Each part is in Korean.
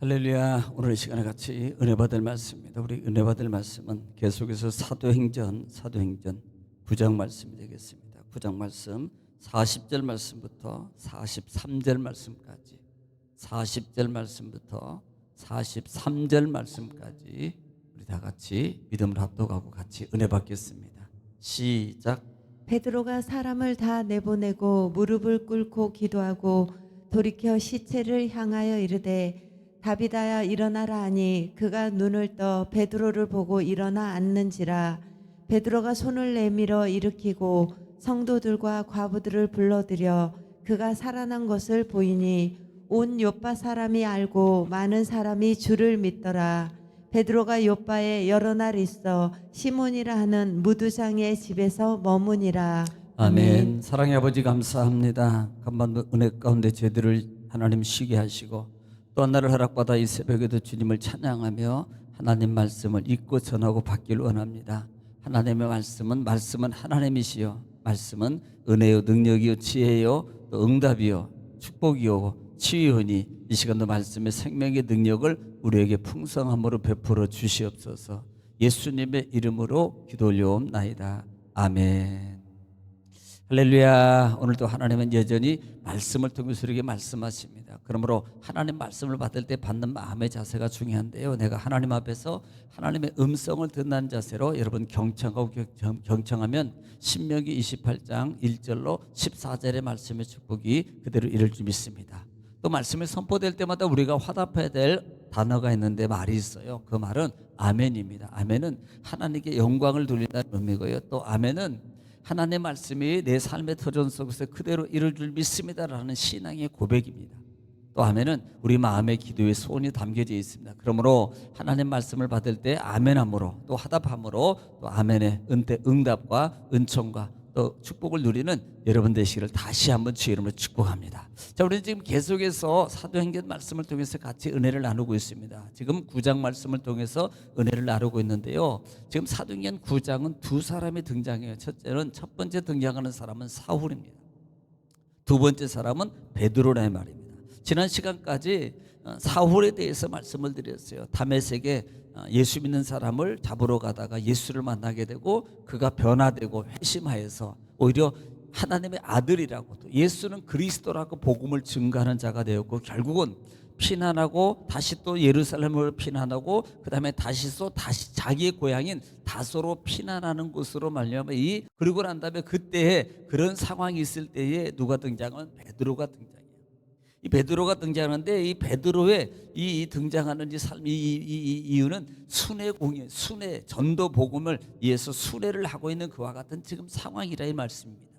할렐루야. 오늘 이 시간에 같이 은혜 받을 말씀입니다. 우리 은혜 받을 말씀은 계속해서 사도행전 9장 말씀이 되겠습니다. 9장 말씀 40절 말씀부터 43절 말씀까지 40절 말씀부터 43절 말씀까지 우리 다 같이 믿음을 합독하고 같이 은혜 받겠습니다. 시작. 베드로가 사람을 다 내보내고 무릎을 꿇고 기도하고 돌이켜 시체를 향하여 이르되 다비다야 일어나라 하니 그가 눈을 떠 베드로를 보고 일어나 앉는지라. 베드로가 손을 내밀어 일으키고 성도들과 과부들을 불러들여 그가 살아난 것을 보이니 온 요파 사람이 알고 많은 사람이 주를 믿더라. 베드로가 요파에 여러 날 있어 시몬이라 하는 무두장의 집에서 머무니라. 아멘. 사랑의 아버지 감사합니다. 간만도 은혜 가운데 제들을 하나님 쉬게 하시고 또 한 날을 허락받아 이 새벽에도 주님을 찬양하며 하나님 말씀을 읽고 전하고 받기를 원합니다. 하나님의 말씀은 하나님이시요, 말씀은 은혜요 능력이요 지혜요 또 응답이요 축복이요 치유이니 이 시간도 말씀의 생명의 능력을 우리에게 풍성함으로 베풀어 주시옵소서. 예수님의 이름으로 기도 올려옵나이다. 아멘. 할렐루야. 오늘도 하나님은 여전히 말씀을 통해서 우리에게 말씀하십니다. 그러므로 하나님 말씀을 받을 때 받는 마음의 자세가 중요한데요, 내가 하나님 앞에서 하나님의 음성을 듣는 자세로 여러분 경청하면 신명기 28장 1절로 14절의 말씀의 축복이 그대로 이룰 줄 믿습니다. 또 말씀이 선포될 때마다 우리가 화답해야 될 단어가 있는데 말이 있어요. 그 말은 아멘입니다. 아멘은 하나님께 영광을 돌린다는 의미고요, 또 아멘은 하나님의 말씀이 내 삶의 터전 속에서 그대로 이룰 줄 믿습니다라는 신앙의 고백입니다. 또 아멘은 우리 마음의 기도의 소원이 담겨져 있습니다. 그러므로 하나님 말씀을 받을 때 아멘함으로 또 화답함으로 또 아멘의 응답과 은총과 또 축복을 누리는 여러분 되시기를 다시 한번 주의 이름으로 축복합니다. 자, 우리는 지금 계속해서 사도행전 말씀을 통해서 같이 은혜를 나누고 있습니다. 지금 9장 말씀을 통해서 은혜를 나누고 있는데요, 지금 사도행전 9장은 두 사람이 등장해요. 첫 번째 등장하는 사람은 사울입니다. 두 번째 사람은 베드로라는 말입니다. 지난 시간까지 사울에 대해서 말씀을 드렸어요. 다메섹에 예수 믿는 사람을 잡으러 가다가 예수를 만나게 되고 그가 변화되고 회심하여서 오히려 하나님의 아들이라고, 또 예수는 그리스도라고 복음을 증거하는 자가 되었고, 결국은 피난하고 다시 또 예루살렘으로 피난하고 그 다음에 다시 자기의 고향인 다소로 피난하는 곳으로 말미암아 그리고 난 다음에 그때에 그런 상황이 있을 때에 누가 등장하면 베드로가 등장해요. 이 베드로가 등장하는데 이 베드로의 이 등장하는 이유는 순회 전도 복음을 위해서 순회를 하고 있는 그와 같은 지금 상황이라 이 말씀입니다.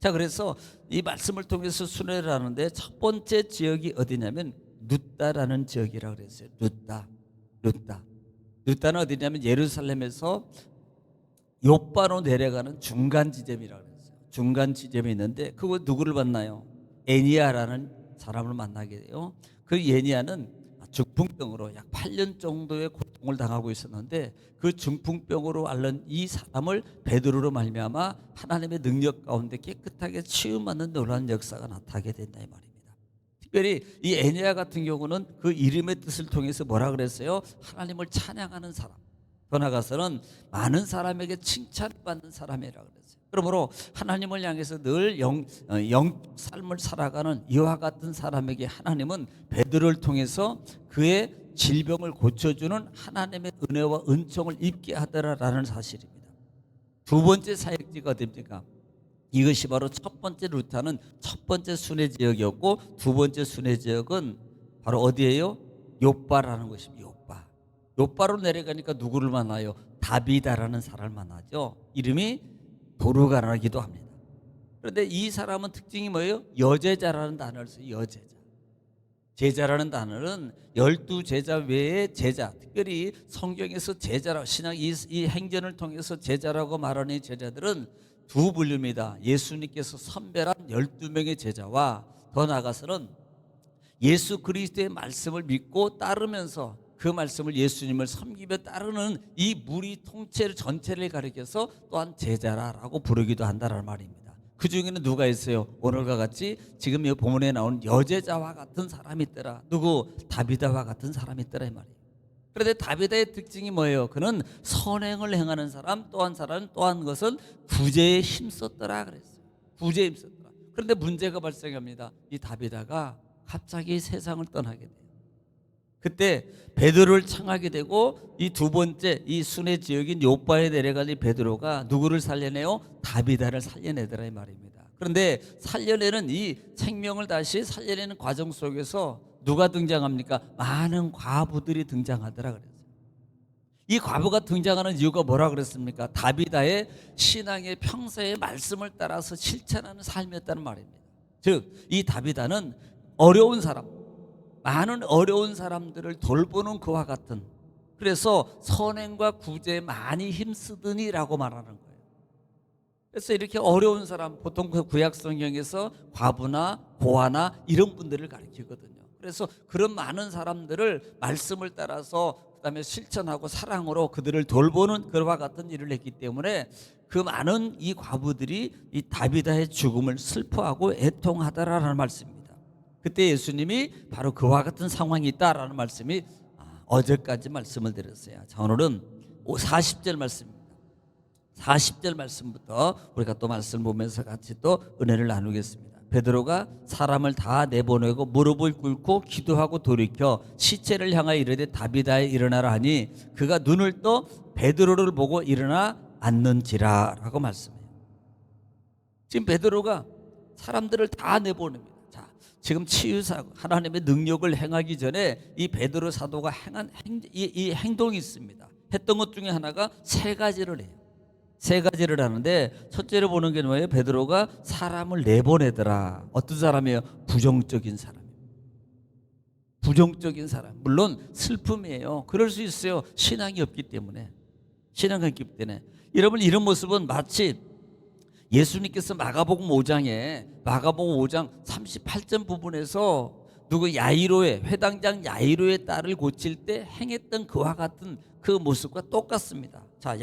자, 그래서 이 말씀을 통해서 순회를 하는데 첫 번째 지역이 어디냐면 룻다라는 지역이라고 그랬어요. 룻다는 어디냐면 예루살렘에서 요바로 내려가는 중간 지점이라고 그랬어요. 중간 지점이 있는데 그거 누구를 만나요? 애니야라는 사람을 만나게 돼요. 그 예니야는 중풍병으로 약 8년 정도의 고통을 당하고 있었는데 그 중풍병으로 앓는 이 사람을 베드로로 말미암아 하나님의 능력 가운데 깨끗하게 치유받는 놀라운 역사가 나타나게 된다 이 말입니다. 특별히 이 애니야 같은 경우는 그 이름의 뜻을 통해서 뭐라 그랬어요? 하나님을 찬양하는 사람, 더 나아가서는 많은 사람에게 칭찬받는 사람이라고 그랬어요. 그러므로 하나님을 향해서 늘 영적 삶을 살아가는 이와 같은 사람에게 하나님은 베드로를 통해서 그의 질병을 고쳐주는 하나님의 은혜와 은총을 입게 하더라라는 사실입니다. 두 번째 사역지가 어디입니까? 이것이 바로 첫 번째 루타는 첫 번째 순회 지역이었고, 두 번째 순회 지역은 바로 어디예요? 요바라는 것입니다. 요바로 내려가니까 누구를 만나요? 다비다라는 사람을 만나죠. 이름이 도르가라기도 합니다. 그런데 이 사람은 특징이 뭐예요? 여제자라는 단어를 써요. 여제자. 제자라는 단어는 12제자 외의 제자, 특별히 성경에서 제자라고, 신약 이 행전을 통해서 제자라고 말하는 제자들은 두 분류입니다. 예수님께서 선별한 12명의 제자와 더 나아가서는 예수 그리스도의 말씀을 믿고 따르면서 그 말씀을 예수님을 섬기며 따르는 이 무리 통체를 전체를 가리켜서 또한 제자라고 부르기도 한다는 말입니다. 그 중에는 누가 있어요? 오늘과 같이 지금 이 본문에 나온 여제자와 같은 사람이 있더라. 누구? 다비다와 같은 사람이 있더라 이 말이에요. 그런데 다비다의 특징이 뭐예요? 그는 선행을 행하는 사람, 또한 것은 구제에 힘썼더라 그랬어요. 구제에 힘썼더라. 그런데 문제가 발생합니다. 이 다비다가 갑자기 세상을 떠나게 돼요. 그때 베드로를 청하게 되고 이 두 번째 이 순회 지역인 요바에 내려간 이 베드로가 누구를 살려내요? 다비다를 살려내더라 이 말입니다. 그런데 살려내는 이 생명을 다시 살려내는 과정 속에서 누가 등장합니까? 많은 과부들이 등장하더라 그랬어요. 이 과부가 등장하는 이유가 뭐라 그랬습니까? 다비다의 신앙의 평소의 말씀을 따라서 실천하는 삶이었다는 말입니다. 즉 이 다비다는 어려운 사람, 많은 어려운 사람들을 돌보는 그와 같은, 그래서 선행과 구제에 많이 힘쓰더니라고 말하는 거예요. 그래서 이렇게 어려운 사람, 보통 그 구약 성경에서 과부나 고아나 이런 분들을 가리키거든요. 그래서 그런 많은 사람들을 말씀을 따라서 그다음에 실천하고 사랑으로 그들을 돌보는 그와 같은 일을 했기 때문에 그 많은 이 과부들이 이 다비다의 죽음을 슬퍼하고 애통하더라라는 말씀입니다. 그때 예수님이 바로 그와 같은 상황이 있다라는 말씀이 어제까지 말씀을 드렸어요. 자, 오늘은 40절 말씀입니다. 40절 말씀부터 우리가 또 말씀을 보면서 같이 또 은혜를 나누겠습니다. 베드로가 사람을 다 내보내고 무릎을 꿇고 기도하고 돌이켜 시체를 향하여 이르되 다비다에 일어나라 하니 그가 눈을 떠 베드로를 보고 일어나 앉는지라 라고 말씀해요. 지금 베드로가 사람들을 다 내보냅니다. 자, 지금 치유사 하나님의 능력을 행하기 전에 이 베드로 사도가 행한 이 행동이 있습니다. 했던 것 중에 하나가 세 가지를 해요. 세 가지를 하는데 첫째로 보는 게 뭐예요? 베드로가 사람을 내보내더라. 어떤 사람이에요? 부정적인 사람. 부정적인 사람. 물론 슬픔이에요. 그럴 수 있어요. 신앙이 없기 때문에. 신앙이 없기 때문에. 여러분 이런 모습은 마치 예수님께서 마가복음 5장 38절 부분에서 누구 야이로의 회당장 야이로의 딸을 고칠 때 행했던 그와 같은 그 모습과 똑같습니다. 자,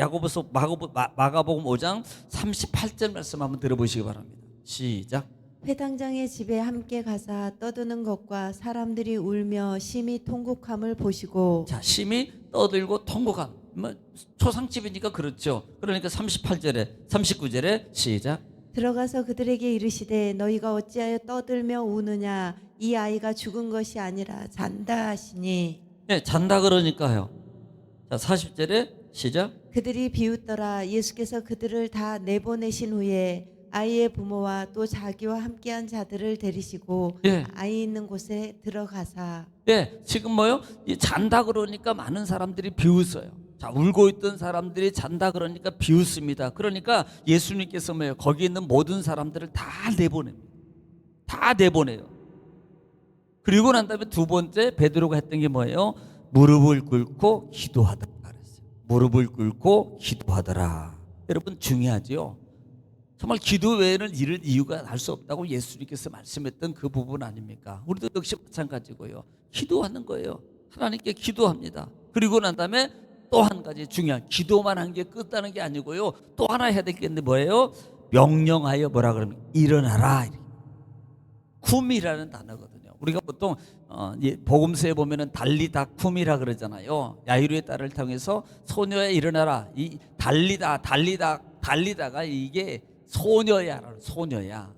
마가복음 5장 38절 말씀 한번 들어보시기 바랍니다. 시작. 회당장의 집에 함께 가사 떠드는 것과 사람들이 울며 심히 통곡함을 보시고, 자, 심히 떠들고 통곡함. 뭐 초상집이니까 그렇죠. 그러니까 39절에 시작. 들어가서 그들에게 이르시되 너희가 어찌하여 떠들며 우느냐, 이 아이가 죽은 것이 아니라 잔다 하시니. 네, 잔다 그러니까요. 자, 40절에 시작. 그들이 비웃더라. 예수께서 그들을 다 내보내신 후에 아이의 부모와 또 자기와 함께한 자들을 데리시고 예. 아이 있는 곳에 들어가사. 네, 지금 뭐요? 이 잔다 그러니까 많은 사람들이 비웃어요. 자, 울고 있던 사람들이 잔다 그러니까 비웃습니다. 그러니까 예수님께서 뭐예요? 거기 있는 모든 사람들을 다 내보냅니다. 다 내보내요. 그리고 난 다음에 두 번째 베드로가 했던 게 뭐예요? 무릎을 꿇고 기도하더라 그랬어요. 무릎을 꿇고 기도하더라. 여러분 중요하지요. 정말 기도 외에는 이를 이유가 알 수 없다고 예수님께서 말씀했던 그 부분 아닙니까? 우리도 역시 마찬가지고요. 기도하는 거예요. 하나님께 기도합니다. 그리고 난 다음에 또 한 가지 중요한, 기도만 한 게 끝나는 게 아니고요. 또 하나 해야 될 게 있는데 뭐예요? 명령하여 뭐라 그러면 일어나라. 쿰이라는 단어거든요. 우리가 보통 복음서에 보면은 달리다쿰이라 그러잖아요. 야이로의 딸을 통해서 소녀야 일어나라. 이 달리다가 이게 소녀야.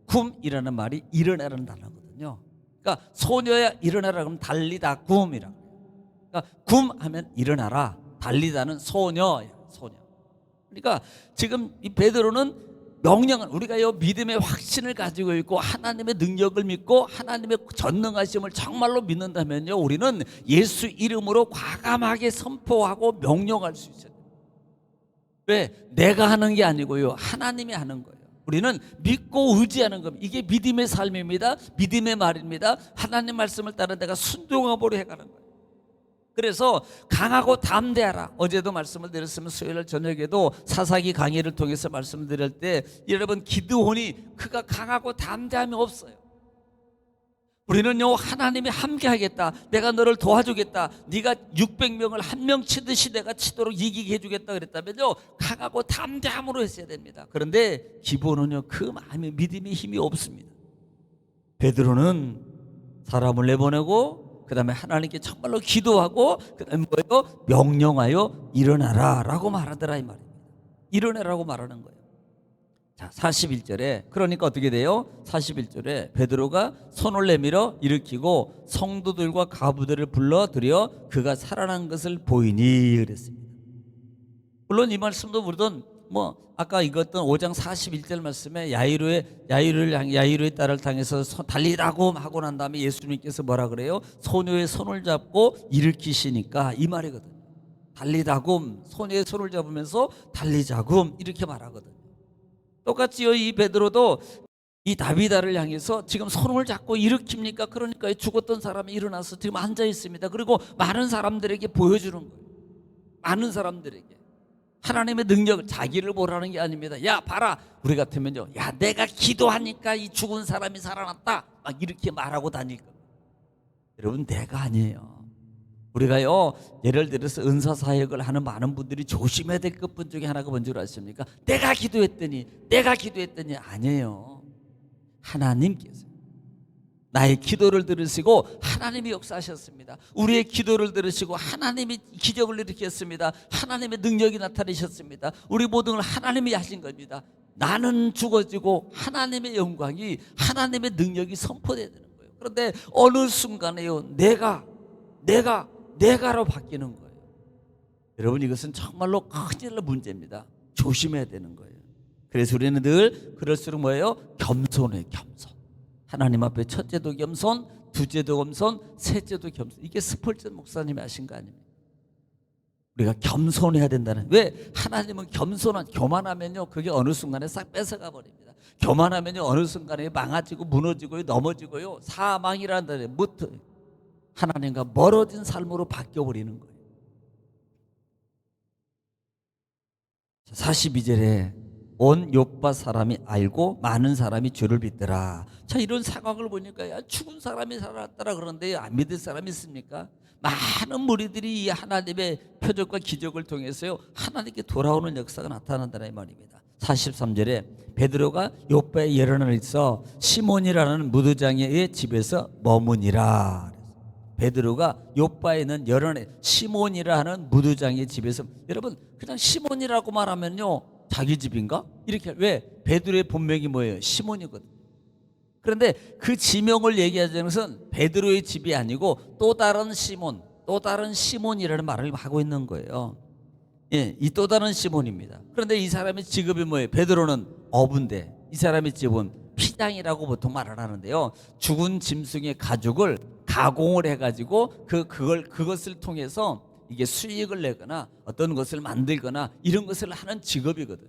쿰이라는 말이 일어나는 단어거든요. 그러니까 소녀야 일어나라 그러면 달리다쿰이라. 그러니까 굼 하면 일어나라. 달리다는 소녀야. 소녀. 그러니까 지금 이 베드로는 명령은, 우리가 이 믿음의 확신을 가지고 있고 하나님의 능력을 믿고 하나님의 전능하심을 정말로 믿는다면요, 우리는 예수 이름으로 과감하게 선포하고 명령할 수 있어요. 왜? 내가 하는 게 아니고요, 하나님이 하는 거예요. 우리는 믿고 의지하는 겁니다. 이게 믿음의 삶입니다. 믿음의 말입니다. 하나님 말씀을 따라 내가 순종함으로 해가는 거예요. 그래서 강하고 담대하라. 어제도 말씀을 드렸으면 수요일 저녁에도 사사기 강의를 통해서 말씀드릴 때 여러분 기드온이 그가 강하고 담대함이 없어요. 우리는요, 하나님이 함께하겠다, 내가 너를 도와주겠다, 네가 600명을 한 명 치듯이 내가 치도록 이기게 해주겠다 그랬다면요, 강하고 담대함으로 했어야 됩니다. 그런데 기본은요, 그 마음의 믿음의 힘이 없습니다. 베드로는 사람을 내보내고 그 다음에 하나님께 정말로 기도하고 그 다음에 뭐예요? 명령하여 일어나라 라고 말하더라 이 말입니다. 일어나라고 말하는 거예요. 자, 41절에 그러니까 어떻게 돼요? 41절에 베드로가 손을 내밀어 일으키고 성도들과 가부들을 불러들여 그가 살아난 것을 보이니 그랬습니다. 물론 이 말씀도 우리도 아까 읽었던 5장 41절 말씀에 야이로의 딸을 당해서 달리라고 하고 난 다음에 예수님께서 뭐라 그래요? 소녀의 손을 잡고 일으키시니까 이 말이거든요. 달리다금, 소녀의 손을 잡으면서 달리자금 이렇게 말하거든요. 똑같이요, 이 베드로도 이 다비다를 향해서 지금 손을 잡고 일으킵니까? 그러니까 죽었던 사람이 일어나서 지금 앉아 있습니다. 그리고 많은 사람들에게 보여주는 거예요. 많은 사람들에게 하나님의 능력을, 자기를 보라는 게 아닙니다. 야 봐라, 우리 같으면요, 야 내가 기도하니까 이 죽은 사람이 살아났다 막 이렇게 말하고 다닐 겁니다. 여러분, 내가 아니에요. 우리가요, 예를 들어서 은사사역을 하는 많은 분들이 조심해야 될 것뿐 중에 하나가 뭔 줄 아십니까? 내가 기도했더니 아니에요. 하나님께서 나의 기도를 들으시고 하나님이 역사하셨습니다. 우리의 기도를 들으시고 하나님이 기적을 일으켰습니다. 하나님의 능력이 나타나셨습니다. 우리 모든 걸 하나님이 하신 겁니다. 나는 죽어지고 하나님의 영광이, 하나님의 능력이 선포되야 되는 거예요. 그런데 어느 순간에요, 내가로 바뀌는 거예요. 여러분, 이것은 정말로 큰일 날 문제입니다. 조심해야 되는 거예요. 그래서 우리는 늘 그럴수록 뭐예요? 겸손해요. 겸손. 하나님 앞에 첫째도 겸손, 둘째도 겸손, 셋째도 겸손. 이게 스폴전 목사님이 하신 거 아닙니까? 우리가 겸손해야 된다는. 왜? 하나님은 교만하면요, 그게 어느 순간에 싹 뺏어가 버립니다. 교만하면요, 어느 순간에 망가지고 무너지고요, 넘어지고요, 사망이라는 데에 하나님과 멀어진 삶으로 바뀌어버리는 거예요. 42절에 온 요파 사람이 알고 많은 사람이 주를 믿더라. 자, 이런 상황을 보니까 야, 죽은 사람이 살아났더라 그러는데 안 믿을 사람이 있습니까? 많은 무리들이 이 하나님의 표적과 기적을 통해서요, 하나님께 돌아오는 역사가 나타난다는 말입니다. 43절에 베드로가 요파에 열어나 있어 시몬이라는 무두장의 집에서 머무니라. 베드로가 요파에 있는 열어내 시몬이라 하는 무두장의 집에서, 여러분 그냥 시몬이라고 말하면요, 자기 집인가? 이렇게. 왜? 베드로의 본명이 뭐예요? 시몬이거든. 그런데 그 지명을 얘기하자는 것은 베드로의 집이 아니고 또 다른 시몬이라는 말을 하고 있는 거예요. 예, 이 또 다른 시몬입니다. 그런데 이 사람의 직업이 뭐예요? 베드로는 어부인데 이 사람의 집은 피장이라고 보통 말을 하는데요, 죽은 짐승의 가죽을 가공을 해가지고 그것을 통해서 이게 수익을 내거나 어떤 것을 만들거나 이런 것을 하는 직업이거든요.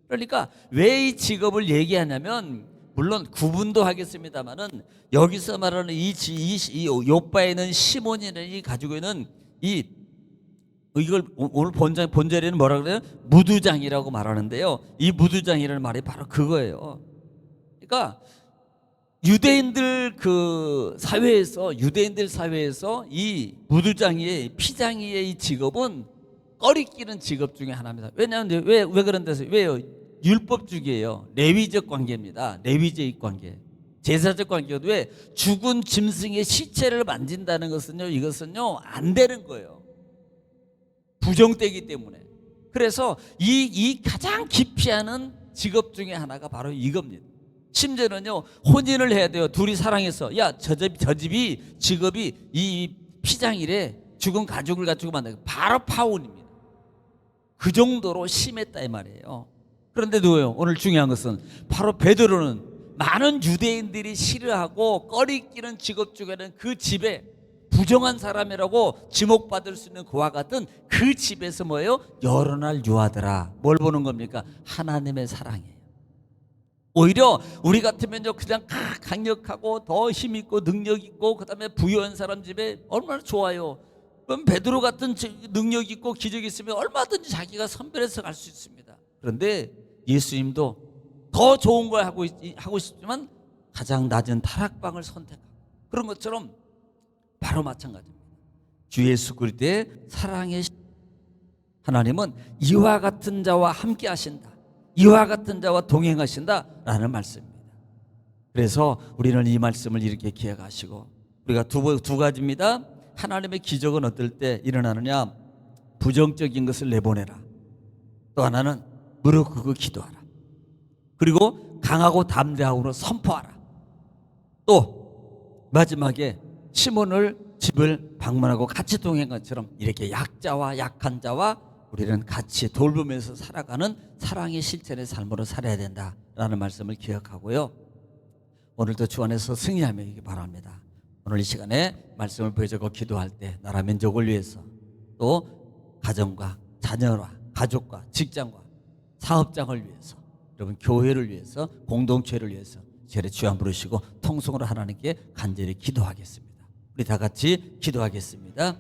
그러니까 왜 이 직업을 얘기하냐면, 물론 구분도 하겠습니다만은 여기서 말하는 이 요바에 있는 시몬이 가지고 있는 이걸 오늘 본절에는 뭐라 그래요? 무두장이라고 말하는데요, 이 무두장이라는 말이 바로 그거예요. 그러니까 유대인들 사회에서 이 무두장이의 피장이의 이 직업은 꺼리끼는 직업 중에 하나입니다. 왜냐하면 왜 그런 데서 왜요? 율법주의예요. 레위적 관계입니다. 레위적 관계, 제사적 관계도. 왜? 죽은 짐승의 시체를 만진다는 것은요, 이것은요 안 되는 거예요. 부정되기 때문에. 그래서 이 가장 기피하는 직업 중에 하나가 바로 이겁니다. 심지어는요, 혼인을 해야 돼요. 둘이 사랑해서, 야, 저 집이 직업이 이 피장이래, 죽은 가죽을 가지고 만나요. 바로 파혼입니다. 그 정도로 심했다 이 말이에요. 그런데 누구요? 오늘 중요한 것은 바로 베드로는 많은 유대인들이 싫어하고 꺼리끼는 직업 중에는 그 집에 부정한 사람이라고 지목받을 수 있는 그와 같은 그 집에서 뭐예요? 여러 날 유하더라. 뭘 보는 겁니까? 하나님의 사랑이에요. 오히려 우리 같으면요, 그냥 강력하고 더 힘있고 능력있고 그 다음에 부유한 사람 집에 얼마나 좋아요. 그럼 베드로 같은 능력 있고 기적이 있으면 얼마든지 자기가 선별해서 갈 수 있습니다. 그런데 예수님도 더 좋은 걸 하고 싶지만 가장 낮은 타락방을 선택하고 그런 것처럼 바로 마찬가지입니다. 주 예수 그리스도의 사랑의 하나님은 이와 같은 자와 함께 하신다, 이와 같은 자와 동행하신다라는 말씀입니다. 그래서 우리는 이 말씀을 이렇게 기억하시고, 우리가 두 가지입니다. 하나님의 기적은 어떨 때 일어나느냐? 부정적인 것을 내보내라. 또 하나는 무릎 꿇고 기도하라. 그리고 강하고 담대함으로 선포하라. 또 마지막에 시몬을 집을 방문하고 같이 동행한 것처럼 이렇게 약자와 약한 자와 우리는 같이 돌보면서 살아가는 사랑의 실천의 삶으로 살아야 된다라는 말씀을 기억하고요. 오늘도 주 안에서 승리하기 바랍니다. 오늘 이 시간에 말씀을 보여주고 기도할 때 나라 민족을 위해서, 또 가정과 자녀와 가족과 직장과 사업장을 위해서, 여러분 교회를 위해서, 공동체를 위해서 제래 주여 한번 부르시고 통성으로 하나님께 간절히 기도하겠습니다. 우리 다 같이 기도하겠습니다.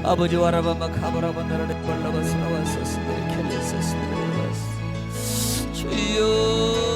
아버지 와라바마 카바라바 나라를 꼴라바 사라와서 스네르 켈레스 스네르 주여